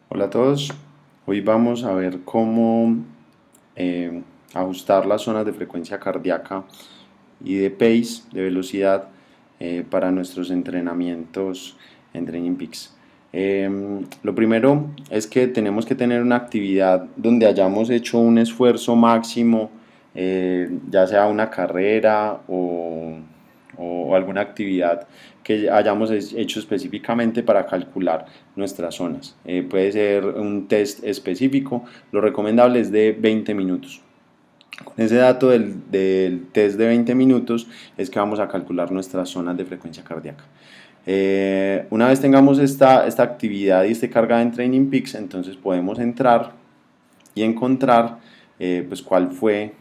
Hola a todos, hoy vamos a ver cómo eh, ajustar las zonas de frecuencia cardíaca y de pace, de velocidad, para nuestros entrenamientos en Training Peaks. Lo primero es que tenemos que tener una actividad donde hayamos hecho un esfuerzo máximo, ya sea una carrera o alguna actividad que hayamos hecho específicamente para calcular nuestras zonas. Puede ser un test específico, lo recomendable es de 20 minutos. Con ese dato del test de 20 minutos es que vamos a calcular nuestras zonas de frecuencia cardíaca. Una vez tengamos esta actividad y este cargada en Training Peaks, entonces podemos entrar y encontrar pues cuál fue,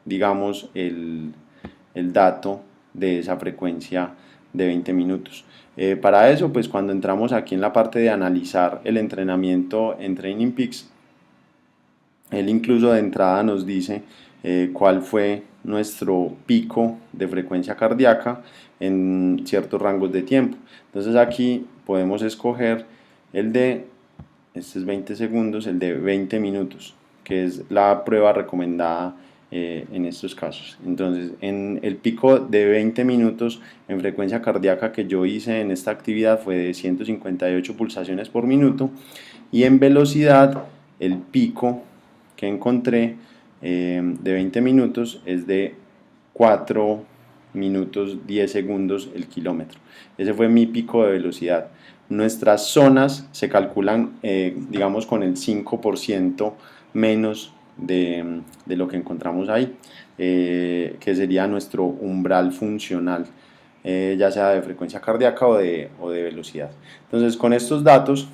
digamos, el dato de esa frecuencia de 20 minutos. Para eso, pues cuando entramos aquí en la parte de analizar el entrenamiento en Training Peaks, él incluso de entrada nos dice cuál fue nuestro pico de frecuencia cardíaca en ciertos rangos de tiempo. Entonces aquí podemos escoger el de, este es 20 segundos, el de 20 minutos, que es la prueba recomendada en estos casos. Entonces, en el pico de 20 minutos en frecuencia cardíaca que yo hice en esta actividad fue de 158 pulsaciones por minuto, y en velocidad el pico que encontré de 20 minutos es de 4 minutos 10 segundos el kilómetro. Ese fue mi pico de velocidad. Nuestras zonas se calculan, digamos, con el 5% menos de lo que encontramos ahí, que sería nuestro umbral funcional, ya sea de frecuencia cardíaca o de velocidad. Entonces, con estos datos,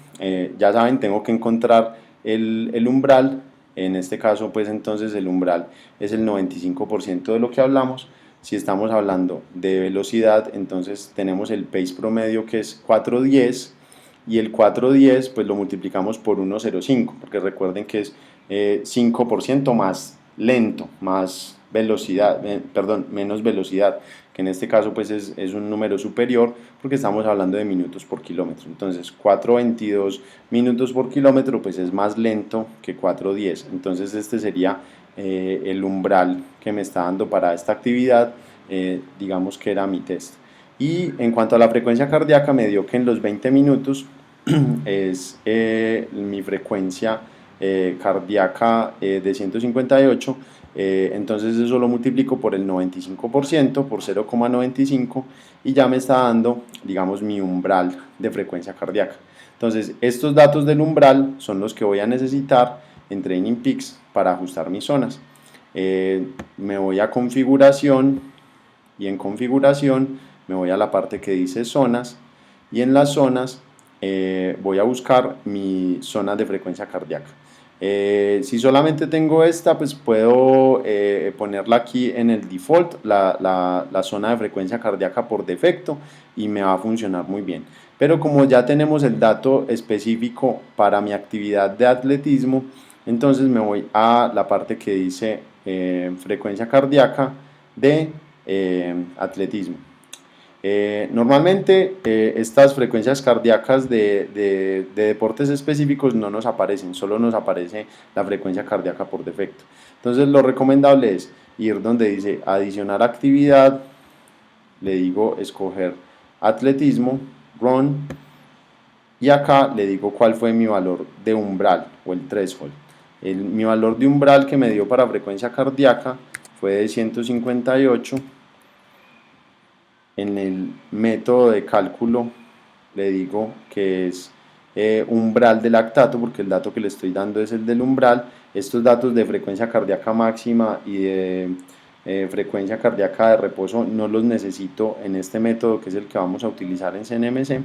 ya saben, tengo que encontrar el umbral. En este caso, pues entonces el umbral es el 95% de lo que hablamos. Si estamos hablando de velocidad, entonces tenemos el pace promedio, que es 4:10, y el 4:10 pues lo multiplicamos por 1,05, porque recuerden que es 5% más lento, más velocidad, perdón, menos velocidad, que en este caso pues es un número superior, porque estamos hablando de minutos por kilómetro. Entonces 4:22 minutos por kilómetro pues es más lento que 4:10. Entonces este sería el umbral que me está dando para esta actividad, digamos que era mi test. Y en cuanto a la frecuencia cardíaca, me dio que en los 20 minutos es mi frecuencia cardíaca de 158. Entonces eso lo multiplico por el 95%, por 0,95, y ya me está dando, digamos, mi umbral de frecuencia cardíaca. Entonces estos datos del umbral son los que voy a necesitar en Training Peaks para ajustar mis zonas. Me voy a configuración, y en configuración me voy a la parte que dice zonas, y en las zonas voy a buscar mi zona de frecuencia cardíaca. Si solamente tengo esta, pues puedo ponerla aquí en el default, la zona de frecuencia cardíaca por defecto, y me va a funcionar muy bien. Pero como ya tenemos el dato específico para mi actividad de atletismo, entonces me voy a la parte que dice frecuencia cardíaca de atletismo. Normalmente estas frecuencias cardíacas de deportes específicos no nos aparecen, solo nos aparece la frecuencia cardíaca por defecto. Entonces lo recomendable es ir donde dice adicionar actividad, le digo escoger atletismo, run, y acá le digo cuál fue mi valor de umbral o el threshold. Mi valor de umbral que me dio para frecuencia cardíaca fue de 158. En el método de cálculo le digo que es umbral de lactato, porque el dato que le estoy dando es el del umbral. Estos datos de frecuencia cardíaca máxima y de frecuencia cardíaca de reposo no los necesito en este método, que es el que vamos a utilizar en CNMC.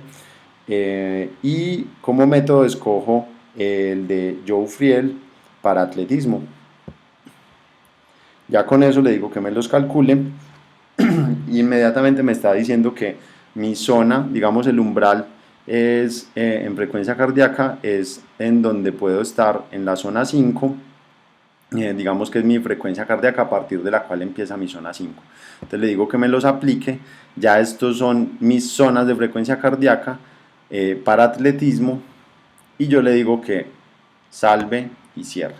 Y como método escojo el de Joe Friel para atletismo. Ya con eso le digo que me los calcule, y inmediatamente me está diciendo que mi zona, digamos el umbral, es en frecuencia cardíaca, es en donde puedo estar en la zona 5. Digamos que es mi frecuencia cardíaca a partir de la cual empieza mi zona 5. Entonces le digo que me los aplique. Ya estos son mis zonas de frecuencia cardíaca para atletismo, y yo le digo que salve y cierre.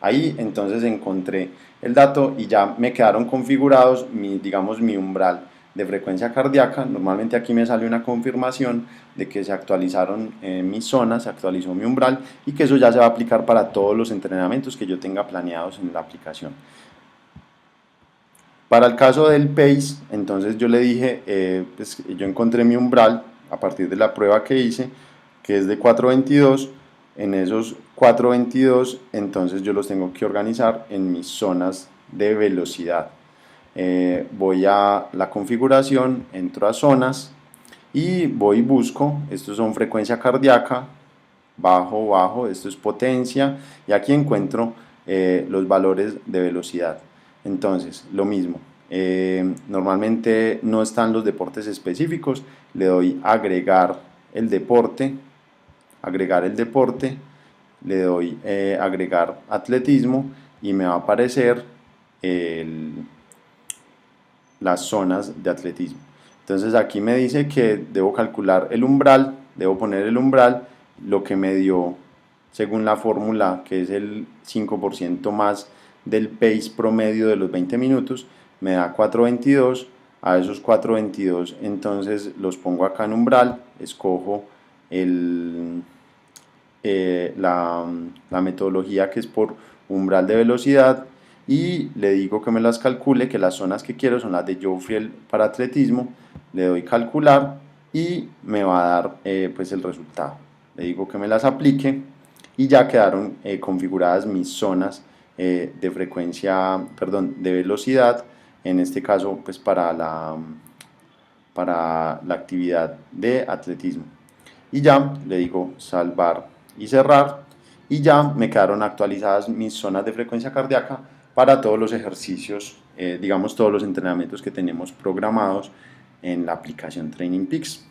Ahí entonces encontré el dato y ya me quedaron configurados digamos mi umbral de frecuencia cardíaca. Normalmente aquí me sale una confirmación de que se actualizaron mis zonas, se actualizó mi umbral y que eso ya se va a aplicar para todos los entrenamientos que yo tenga planeados en la aplicación. Para el caso del PACE, entonces yo le dije, pues yo encontré mi umbral a partir de la prueba que hice, que es de 422. En esos 422, entonces yo los tengo que organizar en mis zonas de velocidad. Voy a la configuración, entro a zonas y voy y busco, estos son frecuencia cardíaca, bajo, bajo, esto es potencia, y aquí encuentro los valores de velocidad. Entonces, lo mismo, normalmente no están los deportes específicos, le doy agregar el deporte, le doy agregar atletismo y me va a aparecer las zonas de atletismo. Entonces aquí me dice que debo calcular el umbral, debo poner el umbral, lo que me dio según la fórmula, que es el 5% más del pace promedio de los 20 minutos, me da 422. A esos 422 entonces los pongo acá en umbral, escojo la metodología que es por umbral de velocidad y le digo que me las calcule, que las zonas que quiero son las de Joe para atletismo, le doy calcular y me va a dar pues el resultado. Le digo que me las aplique y ya quedaron configuradas mis zonas de frecuencia, perdón, de velocidad, en este caso pues para la actividad de atletismo. Y ya le digo salvar y cerrar y ya me quedaron actualizadas mis zonas de frecuencia cardíaca para todos los ejercicios, digamos todos los entrenamientos que tenemos programados en la aplicación Training Peaks.